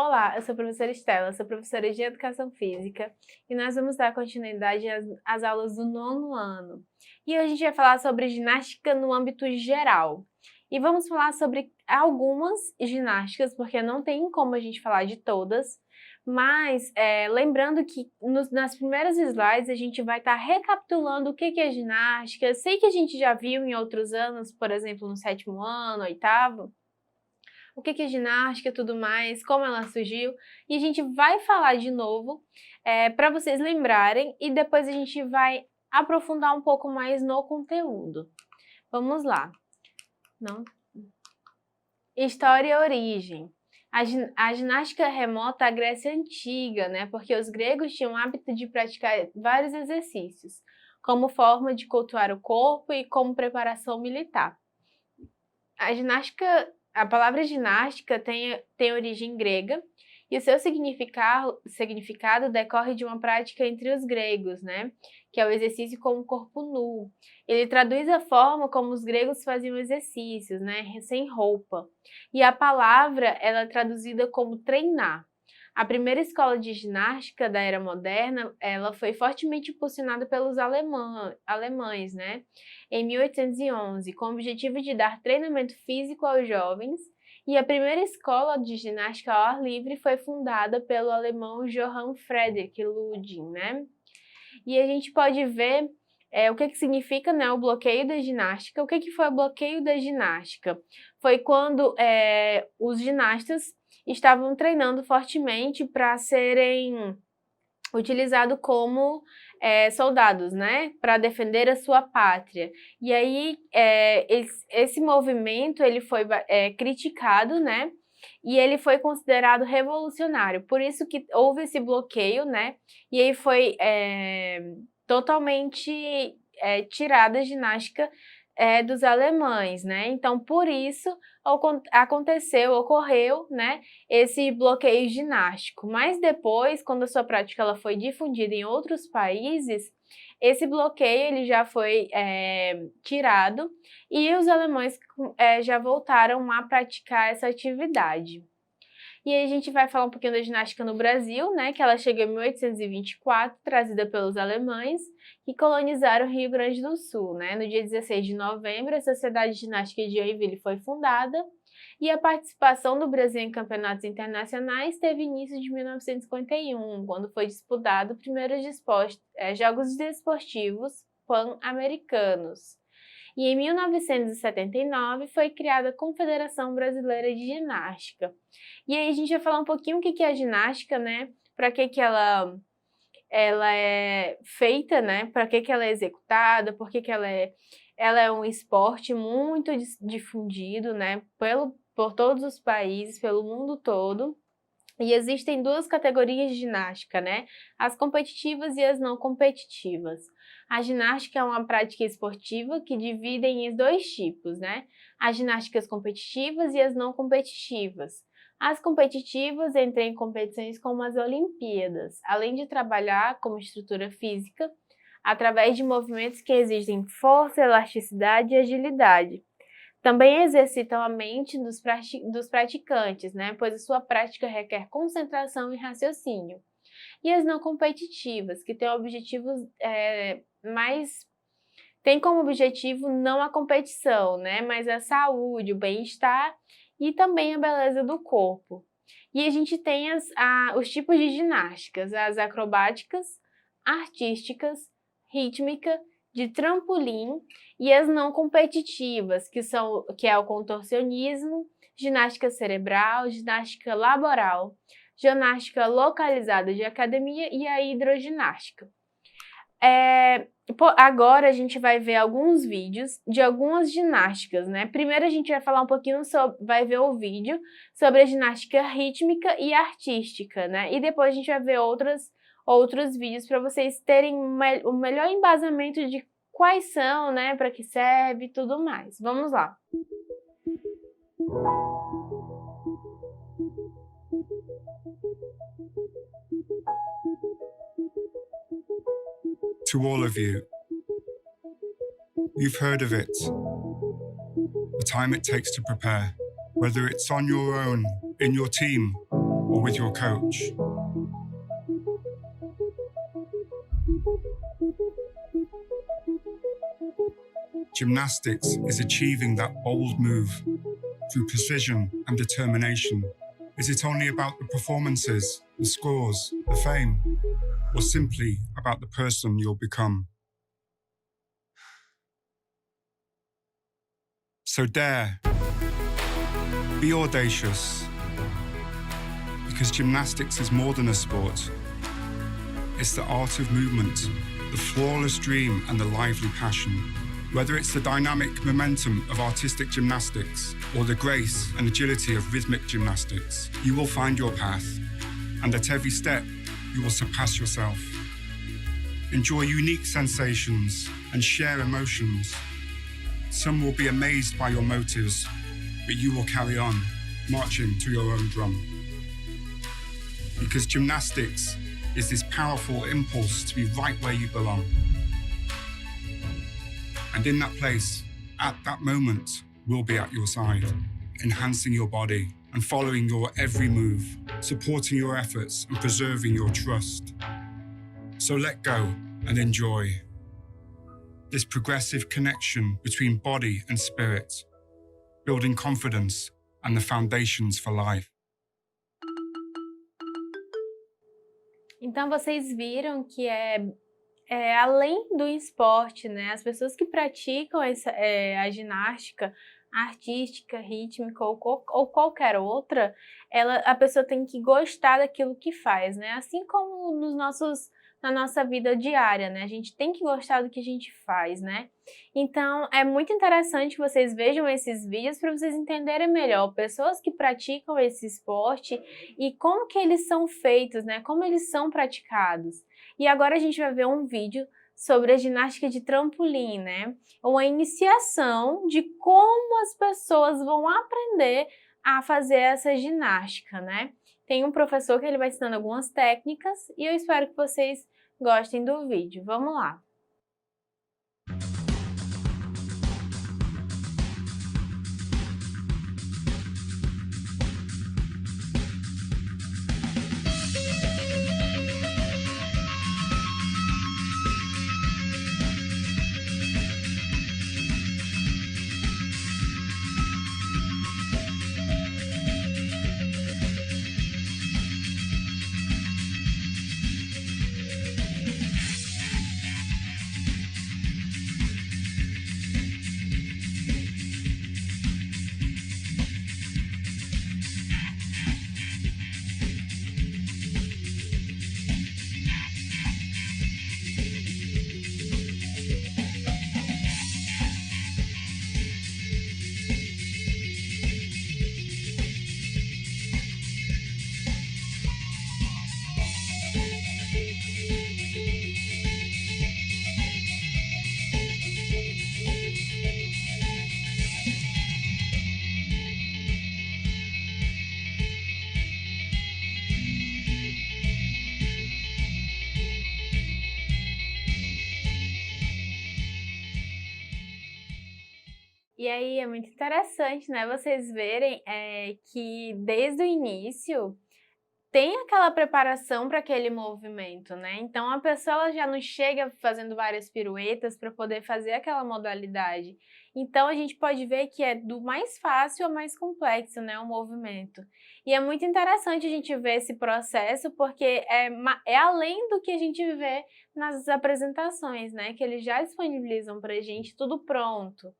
Olá, eu sou a professora Estela, sou professora de Educação Física e nós vamos dar continuidade às aulas do 9º ano. E hoje a gente vai falar sobre ginástica no âmbito geral. E vamos falar sobre algumas ginásticas, porque não tem como a gente falar de todas, mas lembrando que nas primeiras slides a gente vai estar recapitulando o que é ginástica. Eu sei que a gente já viu em outros anos, por exemplo, no 7º ano, 8º, o que é ginástica e tudo mais, como ela surgiu, e a gente vai falar de novo para vocês lembrarem e depois a gente vai aprofundar um pouco mais no conteúdo. Vamos lá. História e origem. A ginástica remota à Grécia Antiga, né? Porque os gregos tinham o hábito de praticar vários exercícios, como forma de cultuar o corpo e como preparação militar. A palavra ginástica tem origem grega e o seu significado decorre de uma prática entre os gregos, né? Que é o exercício com o corpo nu. Ele traduz a forma como os gregos faziam exercícios, né? Sem roupa. E a palavra ela é traduzida como treinar. A primeira escola de ginástica da era moderna, ela foi fortemente impulsionada pelos alemães, né? Em 1811, com o objetivo de dar treinamento físico aos jovens, e a primeira escola de ginástica ao ar livre foi fundada pelo alemão Johann Friedrich Ludwig, né? E a gente pode ver o que significa, né, o bloqueio da ginástica. O que foi o bloqueio da ginástica? Foi quando os ginastas estavam treinando fortemente para serem utilizados como soldados, né, para defender a sua pátria. E aí esse movimento ele foi criticado, né, e ele foi considerado revolucionário. Por isso que houve esse bloqueio, né, e aí foi totalmente tirada a ginástica dos alemães, né? Então, por isso ocorreu, né, esse bloqueio ginástico. Mas depois, quando a sua prática ela foi difundida em outros países, esse bloqueio ele já foi tirado e os alemães já voltaram a praticar essa atividade. E aí a gente vai falar um pouquinho da ginástica no Brasil, né, que ela chegou em 1824, trazida pelos alemães, que colonizaram o Rio Grande do Sul, né. No dia 16 de novembro, a Sociedade de Ginástica de Joinville foi fundada, e a participação do Brasil em campeonatos internacionais teve início de 1951, quando foi disputado o primeiro Jogos Desportivos Pan-Americanos. E em 1979 foi criada a Confederação Brasileira de Ginástica. E aí a gente vai falar um pouquinho o que é a ginástica, né? Para que ela é feita, né? Para que ela é executada, por que ela é um esporte muito difundido, né? Por todos os países, pelo mundo todo. E existem duas categorias de ginástica, né? As competitivas e as não competitivas. A ginástica é uma prática esportiva que dividem em dois tipos, né? As ginásticas competitivas e as não competitivas. As competitivas entram em competições como as Olimpíadas, além de trabalhar como estrutura física, através de movimentos que exigem força, elasticidade e agilidade. Também exercitam a mente dos praticantes, né? Pois a sua prática requer concentração e raciocínio. E as não competitivas, que têm objetivos tem como objetivo não a competição, né? Mas a saúde, o bem-estar e também a beleza do corpo. E a gente tem os tipos de ginásticas, as acrobáticas, artísticas, rítmica, de trampolim e as não competitivas, que é o contorcionismo, ginástica cerebral, ginástica laboral, ginástica localizada de academia e a hidroginástica. Agora a gente vai ver alguns vídeos de algumas ginásticas, né? Primeiro a gente vai falar um pouquinho vai ver o vídeo sobre a ginástica rítmica e artística, né? E depois a gente vai ver outros vídeos para vocês terem o melhor embasamento de quais são, né? Para que serve e tudo mais. Vamos lá! To all of you, you've heard of it, the time it takes to prepare, whether it's on your own, in your team, or with your coach. Gymnastics is achieving that bold move through precision and determination. Is it only about the performances, the scores, the fame, or simply about the person you'll become? So dare, be audacious, because gymnastics is more than a sport. It's the art of movement, the flawless dream and the lively passion. Whether it's the dynamic momentum of artistic gymnastics or the grace and agility of rhythmic gymnastics, you will find your path, and at every step, you will surpass yourself. Enjoy unique sensations and share emotions. Some will be amazed by your motives, but you will carry on, marching to your own drum. Because gymnastics is this powerful impulse to be right where you belong. And in that place, at that moment, we'll be at your side, enhancing your body and following your every move, supporting your efforts and preserving your trust. So let go and enjoy this progressive connection between body and spirit, building confidence and the foundations for life. Então vocês viram que além do esporte, né? As pessoas que praticam a ginástica artística, rítmica ou qualquer outra, a pessoa tem que gostar daquilo que faz, né? Assim como na nossa vida diária, né? A gente tem que gostar do que a gente faz, né? Então, é muito interessante que vocês vejam esses vídeos para vocês entenderem melhor pessoas que praticam esse esporte e como que eles são feitos, né? Como eles são praticados. E agora a gente vai ver um vídeo sobre a ginástica de trampolim, né? Uma iniciação de como as pessoas vão aprender a fazer essa ginástica, né? Tem um professor que ele vai ensinando algumas técnicas e eu espero que vocês gostem do vídeo. Vamos lá! E aí é muito interessante, né, vocês verem que desde o início tem aquela preparação para aquele movimento, né? Então a pessoa ela já não chega fazendo várias piruetas para poder fazer aquela modalidade. Então a gente pode ver que é do mais fácil ao mais complexo, né, o movimento. E é muito interessante a gente ver esse processo porque é além do que a gente vê nas apresentações, né, que eles já disponibilizam para a gente tudo pronto.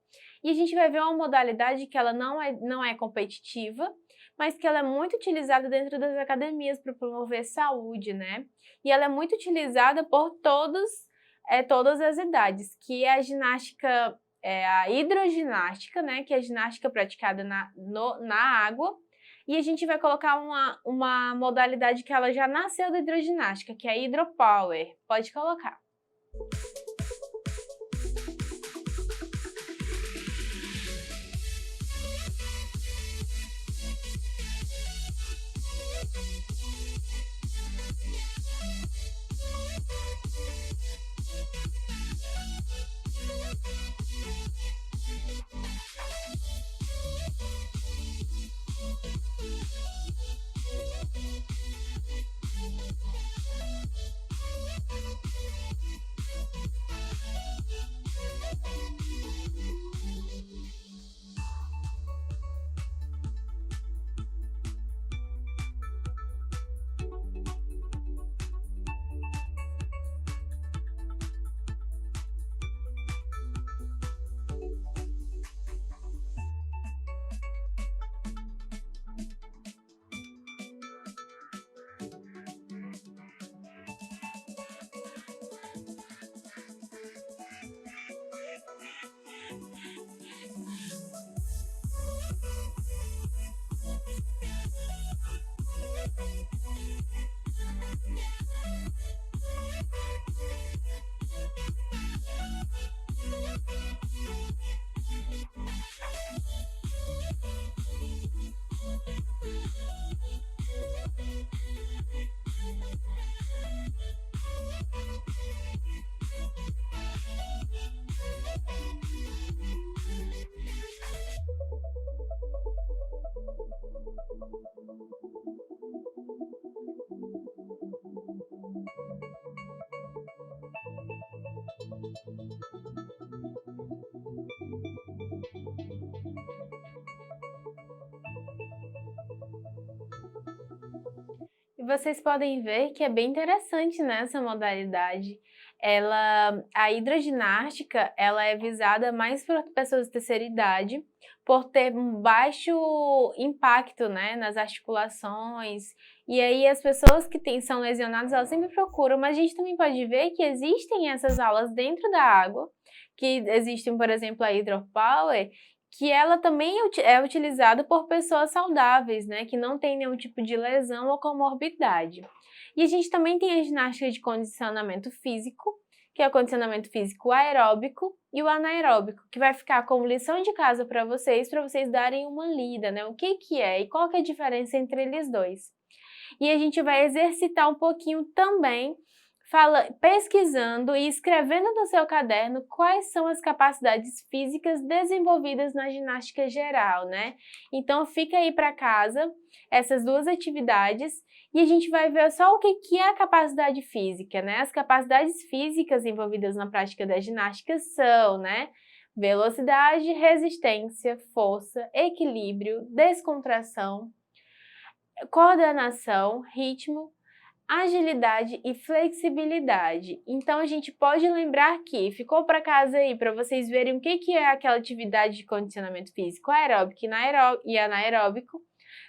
E a gente vai ver uma modalidade que ela não é competitiva, mas que ela é muito utilizada dentro das academias para promover saúde, né? E ela é muito utilizada por todas as idades, que é a ginástica, a hidroginástica, né? Que é a ginástica praticada na água. E a gente vai colocar uma modalidade que ela já nasceu da hidroginástica, que é a hidropower. Pode colocar. E vocês podem ver que é bem interessante, né, essa modalidade. A hidroginástica, ela é visada mais por pessoas de terceira idade, por ter um baixo impacto, né, nas articulações. E aí as pessoas que são lesionadas, elas sempre procuram, mas a gente também pode ver que existem essas aulas dentro da água, que existem, por exemplo, a hydropower, que ela também é utilizada por pessoas saudáveis, né, que não tem nenhum tipo de lesão ou comorbidade. E a gente também tem a ginástica de condicionamento físico, que é o condicionamento físico aeróbico e o anaeróbico, que vai ficar como lição de casa para vocês darem uma lida, né, o que que é e qual que é a diferença entre eles dois. E a gente vai exercitar um pouquinho também pesquisando e escrevendo no seu caderno quais são as capacidades físicas desenvolvidas na ginástica geral, né? Então fica aí para casa essas duas atividades e a gente vai ver só o que é a capacidade física, né? As capacidades físicas envolvidas na prática da ginástica são, né? Velocidade, resistência, força, equilíbrio, descontração, coordenação, ritmo, agilidade e flexibilidade. Então a gente pode lembrar que ficou para casa aí para vocês verem o que é aquela atividade de condicionamento físico aeróbico e anaeróbico,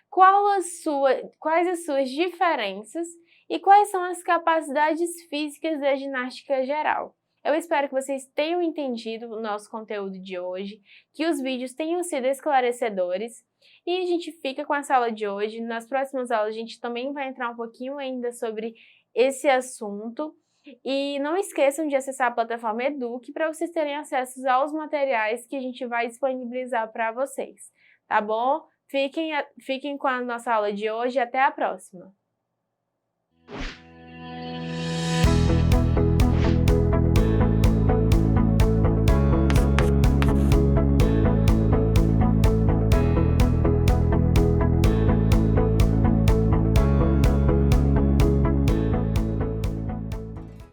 quais as suas diferenças e quais são as capacidades físicas da ginástica geral. Eu espero que vocês tenham entendido o nosso conteúdo de hoje, que os vídeos tenham sido esclarecedores. E a gente fica com essa aula de hoje. Nas próximas aulas a gente também vai entrar um pouquinho ainda sobre esse assunto. E não esqueçam de acessar a plataforma Eduque para vocês terem acesso aos materiais que a gente vai disponibilizar para vocês, tá bom? Fiquem com a nossa aula de hoje e até a próxima!